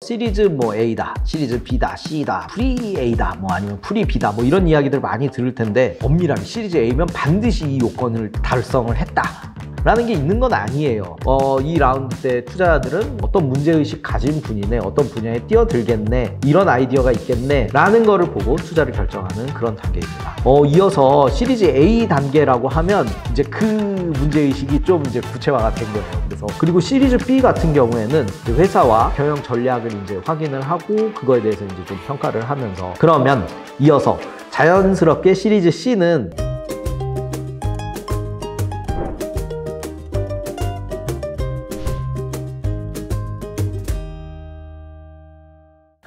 시리즈 뭐 A다, 시리즈 B다, C다, 프리 A다, 뭐 아니면 프리 B다, 뭐 이런 이야기들 많이 들을 텐데, 엄밀하게 시리즈 A면 반드시 이 요건을 달성을 했다 라는 게 있는 건 아니에요. 이 라운드 때 투자자들은 어떤 문제의식 가진 분이네, 어떤 분야에 뛰어들겠네, 이런 아이디어가 있겠네 라는 거를 보고 투자를 결정하는 그런 단계입니다. 이어서 시리즈 A 단계라고 하면 이제 그 문제의식이 좀 이제 구체화가 된 거예요. 그리고 시리즈 B 같은 경우에는 회사와 경영 전략을 이제 확인을 하고 그거에 대해서 이제 좀 평가를 하면서, 그러면 이어서 자연스럽게 시리즈 C는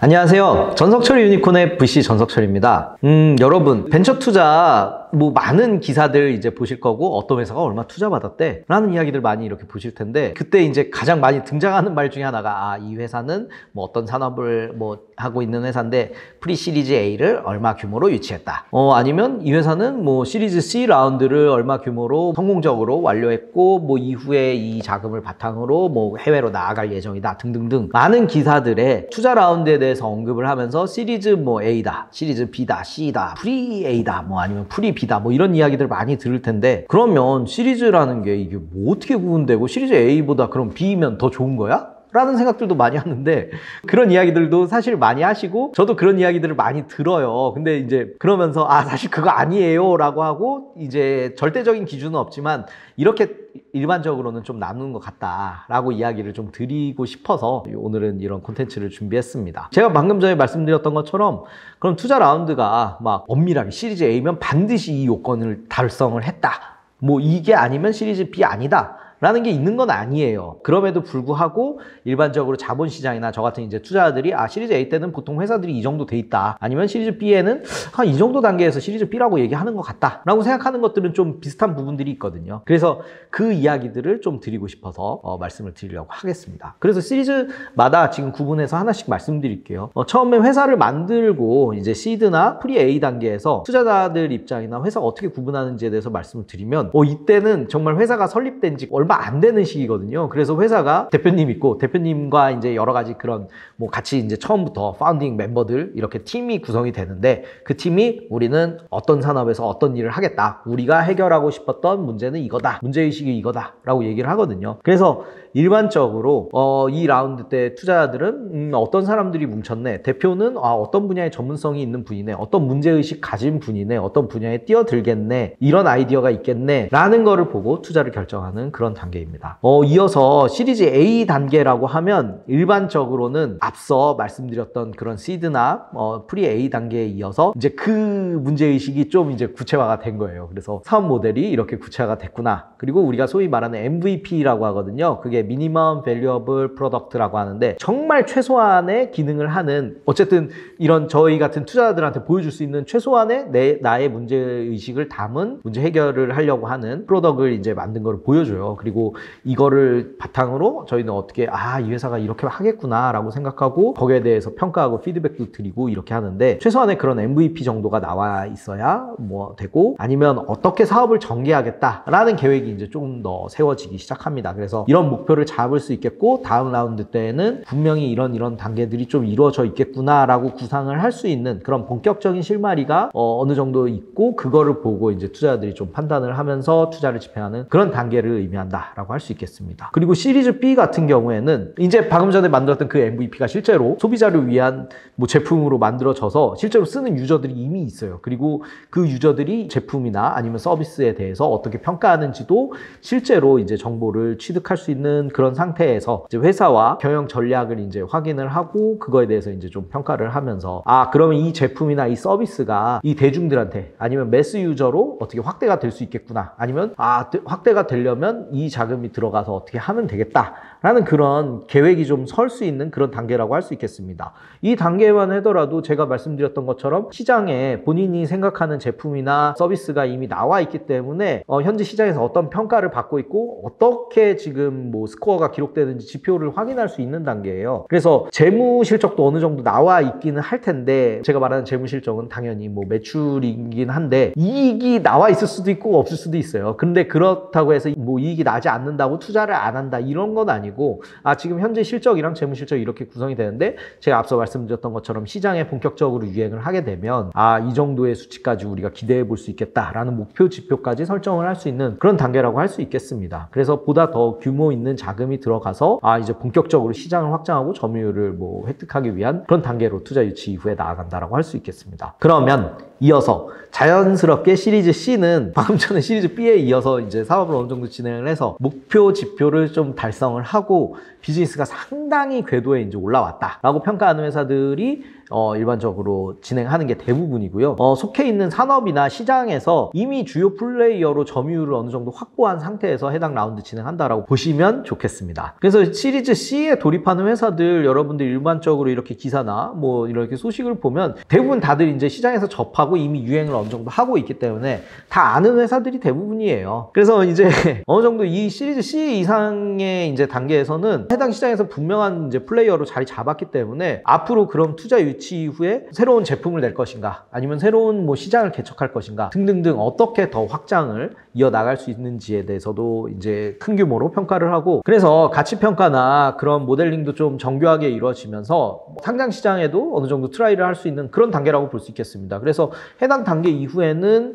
안녕하세요. 전석철 유니콘의 VC 전석철입니다. 여러분, 벤처 투자 뭐 많은 기사들 이제 보실 거고, 어떤 회사가 얼마 투자 받았대 라는 이야기들 많이 이렇게 보실 텐데, 그때 이제 가장 많이 등장하는 말 중에 하나가 이 회사는 뭐 어떤 산업을 뭐 하고 있는 회사인데 프리 시리즈 A를 얼마 규모로 유치했다, 아니면 이 회사는 뭐 시리즈 C 라운드를 얼마 규모로 성공적으로 완료했고 뭐 이후에 이 자금을 바탕으로 뭐 해외로 나아갈 예정이다 등등등 많은 기사들의 투자 라운드에 대해서 언급을 하면서 시리즈 뭐 A다, 시리즈 B다, C다, 프리 A다, 뭐 아니면 프리 B다, 뭐 이런 이야기들 많이 들을 텐데, 그러면 시리즈라는 게 이게 뭐 어떻게 구분되고 시리즈 A보다 그럼 B면 더 좋은 거야? 라는 생각들도 많이 하는데, 그런 이야기들도 사실 많이 하시고 저도 그런 이야기들을 많이 들어요. 근데 이제 그러면서 사실 그거 아니에요 라고 하고, 이제 절대적인 기준은 없지만 이렇게 일반적으로는 좀 나누는 것 같다 라고 이야기를 좀 드리고 싶어서 오늘은 이런 콘텐츠를 준비했습니다. 제가 방금 전에 말씀드렸던 것처럼, 그럼 투자 라운드가 막 엄밀하게 시리즈 A면 반드시 이 요건을 달성을 했다, 뭐 이게 아니면 시리즈 B 아니다 라는 게 있는 건 아니에요. 그럼에도 불구하고 일반적으로 자본시장이나 저 같은 이제 투자자들이 시리즈 A 때는 보통 회사들이 이 정도 돼 있다, 아니면 시리즈 B에는 이 정도 단계에서 시리즈 B라고 얘기하는 것 같다 라고 생각하는 것들은 좀 비슷한 부분들이 있거든요. 그래서 그 이야기들을 좀 드리고 싶어서 말씀을 드리려고 하겠습니다. 그래서 시리즈마다 지금 구분해서 하나씩 말씀드릴게요. 처음에 회사를 만들고 이제 시드나 프리 A 단계에서 투자자들 입장이나 회사가 어떻게 구분하는지에 대해서 말씀을 드리면, 이때는 정말 회사가 설립된 지 얼마 안 되는 시기거든요. 그래서 회사가 대표님 있고, 대표님과 이제 여러 가지 그런 뭐 같이 이제 처음부터 파운딩 멤버들 이렇게 팀이 구성이 되는데, 그 팀이 우리는 어떤 산업에서 어떤 일을 하겠다, 우리가 해결하고 싶었던 문제는 이거다, 문제의식이 이거다 라고 얘기를 하거든요. 그래서 일반적으로 이 라운드 때 투자자들은 어떤 사람들이 뭉쳤네, 대표는 어떤 분야에 전문성이 있는 분이네, 어떤 문제의식 가진 분이네, 어떤 분야에 뛰어들겠네, 이런 아이디어가 있겠네 라는 거를 보고 투자를 결정하는 그런 단계입니다. 이어서 시리즈 A 단계라고 하면 일반적으로는 앞서 말씀드렸던 그런 시드나 프리 A 단계에 이어서 이제 그 문제의식이 좀 이제 구체화가 된 거예요. 그래서 사업 모델이 이렇게 구체화가 됐구나. 그리고 우리가 소위 말하는 MVP라고 하거든요. 그게 미니멈 밸류어블 프로덕트라고 하는데, 정말 최소한의 기능을 하는, 어쨌든 이런 저희 같은 투자자들한테 보여줄 수 있는 최소한의 나의 문제의식을 담은 문제 해결을 하려고 하는 프로덕트를 이제 만든 걸 보여줘요. 그리고 이거를 바탕으로 저희는 어떻게 이 회사가 이렇게 하겠구나 라고 생각하고 거기에 대해서 평가하고 피드백도 드리고 이렇게 하는데, 최소한의 그런 MVP 정도가 나와 있어야 뭐 되고, 아니면 어떻게 사업을 전개하겠다 라는 계획이 이제 조금 더 세워지기 시작합니다. 그래서 이런 목표를 잡을 수 있겠고, 다음 라운드 때는 분명히 이런 단계들이 좀 이루어져 있겠구나 라고 구상을 할 수 있는 그런 본격적인 실마리가 어느 정도 있고, 그거를 보고 이제 투자자들이 좀 판단을 하면서 투자를 집행하는 그런 단계를 의미한다 라고 할 수 있겠습니다. 그리고 시리즈 B 같은 경우에는 이제 방금 전에 만들었던 그 MVP가 실제로 소비자를 위한 뭐 제품으로 만들어져서 실제로 쓰는 유저들이 이미 있어요. 그리고 그 유저들이 제품이나 아니면 서비스에 대해서 어떻게 평가하는지도 실제로 이제 정보를 취득할 수 있는 그런 상태에서 이제 회사와 경영 전략을 이제 확인을 하고, 그거에 대해서 이제 좀 평가를 하면서 그러면 이 제품이나 이 서비스가 이 대중들한테 아니면 매스 유저로 어떻게 확대가 될 수 있겠구나, 아니면 확대가 되려면 이 자금이 들어가서 어떻게 하면 되겠다 라는 그런 계획이 좀 설 수 있는 그런 단계라고 할 수 있겠습니다. 이 단계만 하더라도 제가 말씀드렸던 것처럼 시장에 본인이 생각하는 제품이나 서비스가 이미 나와 있기 때문에 현재 시장에서 어떤 평가를 받고 있고 어떻게 지금 뭐 스코어가 기록되는지 지표를 확인할 수 있는 단계예요. 그래서 재무 실적도 어느 정도 나와 있기는 할 텐데, 제가 말하는 재무 실적은 당연히 뭐 매출이긴 한데 이익이 나와 있을 수도 있고 없을 수도 있어요. 근데 그렇다고 해서 뭐 이익이 나지 않는다고 투자를 안 한다 이런 건 아니고, 아니고 지금 현재 실적이랑 재무 실적이 이렇게 구성이 되는데 제가 앞서 말씀드렸던 것처럼 시장에 본격적으로 유행을 하게 되면 이 정도의 수치까지 우리가 기대해 볼 수 있겠다라는 목표 지표까지 설정을 할 수 있는 그런 단계라고 할 수 있겠습니다. 그래서 보다 더 규모 있는 자금이 들어가서 이제 본격적으로 시장을 확장하고 점유율을 획득하기 위한 그런 단계로 투자 유치 이후에 나아간다라고 할 수 있겠습니다. 그러면 이어서 자연스럽게 시리즈 C는 방금 전에 시리즈 B에 이어서 이제 사업을 어느 정도 진행을 해서 목표 지표를 좀 달성을 하고 비즈니스가 상당히 궤도에 이제 올라왔다라고 평가하는 회사들이 일반적으로 진행하는 게 대부분이고요. 속해 있는 산업이나 시장에서 이미 주요 플레이어로 점유율을 어느 정도 확보한 상태에서 해당 라운드 진행한다라고 보시면 좋겠습니다. 그래서 시리즈 C에 돌입하는 회사들 여러분들 일반적으로 이렇게 기사나 이렇게 소식을 보면 대부분 다들 이제 시장에서 접하고 이미 유행을 어느 정도 하고 있기 때문에 다 아는 회사들이 대부분이에요. 그래서 이제 어느 정도 이 시리즈 C 이상의 이제 단계에서는 해당 시장에서 분명한 이제 플레이어로 자리 잡았기 때문에 앞으로 그럼 투자 유치 이후에 새로운 제품을 낼 것인가 아니면 새로운 시장을 개척할 것인가 등등등 어떻게 더 확장을 이어나갈 수 있는지에 대해서도 이제 큰 규모로 평가를 하고 그래서 가치평가나 그런 모델링도 좀 정교하게 이루어지면서 상장 시장에도 어느 정도 트라이를 할 수 있는 그런 단계라고 볼 수 있겠습니다. 그래서 해당 단계 이후에는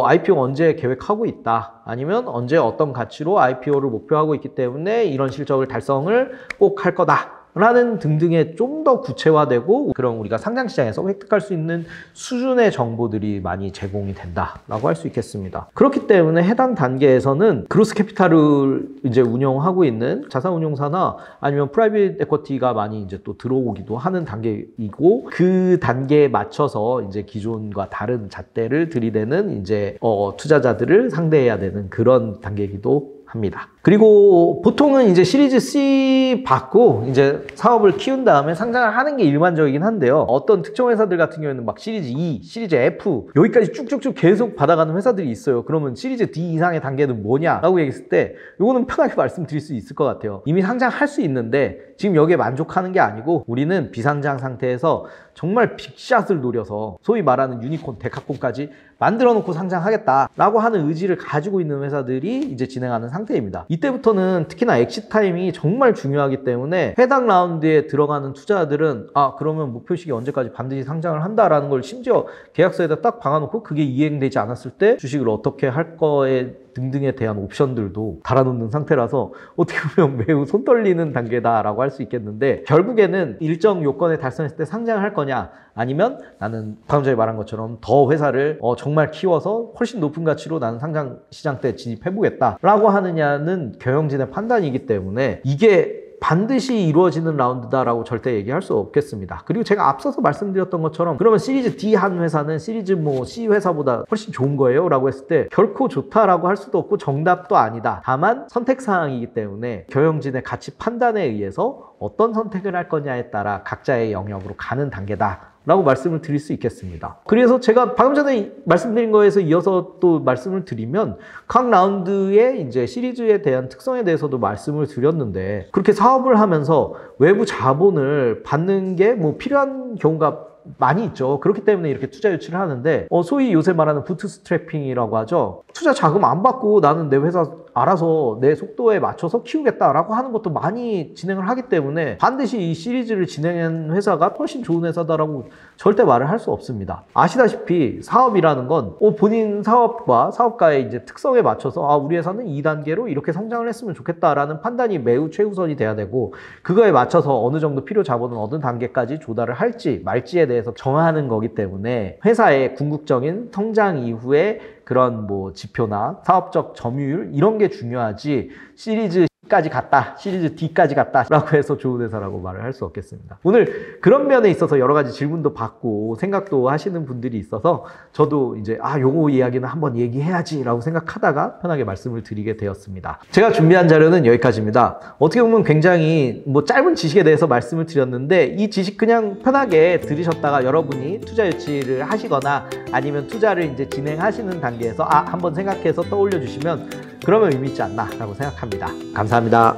IPO 언제 계획하고 있다 아니면 언제 어떤 가치로 IPO를 목표하고 있기 때문에 이런 실적을 달성을 꼭 할 거다 라는 등등의 좀 더 구체화되고 그런 우리가 상장시장에서 획득할 수 있는 수준의 정보들이 많이 제공이 된다라고 할 수 있겠습니다. 그렇기 때문에 해당 단계에서는 그로스 캐피탈을 이제 운영하고 있는 자산운용사나 아니면 프라이빗 에쿼티가 많이 이제 또 들어오기도 하는 단계이고 그 단계에 맞춰서 이제 기존과 다른 잣대를 들이대는 이제 투자자들을 상대해야 되는 그런 단계이기도 합니다. 그리고 보통은 이제 시리즈 C 받고 이제 사업을 키운 다음에 상장을 하는 게 일반적이긴 한데요. 어떤 특정 회사들 같은 경우에는 막 시리즈 E, 시리즈 F 여기까지 쭉쭉쭉 계속 받아가는 회사들이 있어요. 그러면 시리즈 D 이상의 단계는 뭐냐라고 얘기했을 때 이거는 편하게 말씀드릴 수 있을 것 같아요. 이미 상장할 수 있는데 지금 여기에 만족하는 게 아니고 우리는 비상장 상태에서 정말 빅샷을 노려서 소위 말하는 유니콘, 데카콘까지 만들어 놓고 상장하겠다라고 하는 의지를 가지고 있는 회사들이 이제 진행하는 상태입니다. 이때부터는 특히나 엑시트 타임이 정말 중요하기 때문에 해당 라운드에 들어가는 투자자들은 그러면 목표 시기 언제까지 반드시 상장을 한다라는 걸 심지어 계약서에다 딱 박아놓고 그게 이행되지 않았을 때 주식을 어떻게 할 거에 등등에 대한 옵션들도 달아놓는 상태라서 어떻게 보면 매우 손 떨리는 단계다라고 할 수 있겠는데 결국에는 일정 요건에 달성했을 때 상장을 할 거냐 아니면 나는 방금 전에 말한 것처럼 더 회사를 정말 키워서 훨씬 높은 가치로 나는 상장 시장 때 진입해보겠다라고 하느냐는 경영진의 판단이기 때문에 이게 반드시 이루어지는 라운드다라고 절대 얘기할 수 없겠습니다. 그리고 제가 앞서서 말씀드렸던 것처럼 그러면 시리즈 D 한 회사는 시리즈 C 회사보다 훨씬 좋은 거예요? 라고 했을 때 결코 좋다라고 할 수도 없고 정답도 아니다. 다만 선택사항이기 때문에 경영진의 가치 판단에 의해서 어떤 선택을 할 거냐에 따라 각자의 영역으로 가는 단계다. 라고 말씀을 드릴 수 있겠습니다. 그래서 제가 방금 전에 말씀드린 거에서 이어서 또 말씀을 드리면 각 라운드의 이제 시리즈에 대한 특성에 대해서도 말씀을 드렸는데 그렇게 사업을 하면서 외부 자본을 받는 게 필요한 경우가 많이 있죠. 그렇기 때문에 이렇게 투자 유치를 하는데 소위 요새 말하는 부트스트래핑이라고 하죠. 투자 자금 안 받고 나는 내 회사 알아서 내 속도에 맞춰서 키우겠다라고 하는 것도 많이 진행을 하기 때문에 반드시 이 시리즈를 진행한 회사가 훨씬 좋은 회사다라고 절대 말을 할 수 없습니다. 아시다시피 사업이라는 건 본인 사업과 사업가의 이제 특성에 맞춰서 우리 회사는 2단계로 이렇게 성장을 했으면 좋겠다라는 판단이 매우 최우선이 돼야 되고 그거에 맞춰서 어느 정도 필요 자본은 어느 단계까지 조달을 할지 말지에 대해서 정하는 거기 때문에 회사의 궁극적인 성장 이후에 그런 지표나 사업적 점유율 이런 게 중요하지 시리즈 C까지 갔다, 시리즈 D까지 갔다 라고 해서 좋은 회사라고 말을 할 수 없겠습니다. 오늘 그런 면에 있어서 여러 가지 질문도 받고 생각도 하시는 분들이 있어서 저도 이제 요거 이야기는 한번 얘기해야지 라고 생각하다가 편하게 말씀을 드리게 되었습니다. 제가 준비한 자료는 여기까지입니다. 어떻게 보면 굉장히 짧은 지식에 대해서 말씀을 드렸는데 이 지식 그냥 편하게 들으셨다가 여러분이 투자 유치를 하시거나 아니면 투자를 이제 진행하시는 단계에서 한번 생각해서 떠올려 주시면 그러면 의미 있지 않나 라고 생각합니다. 감사합니다.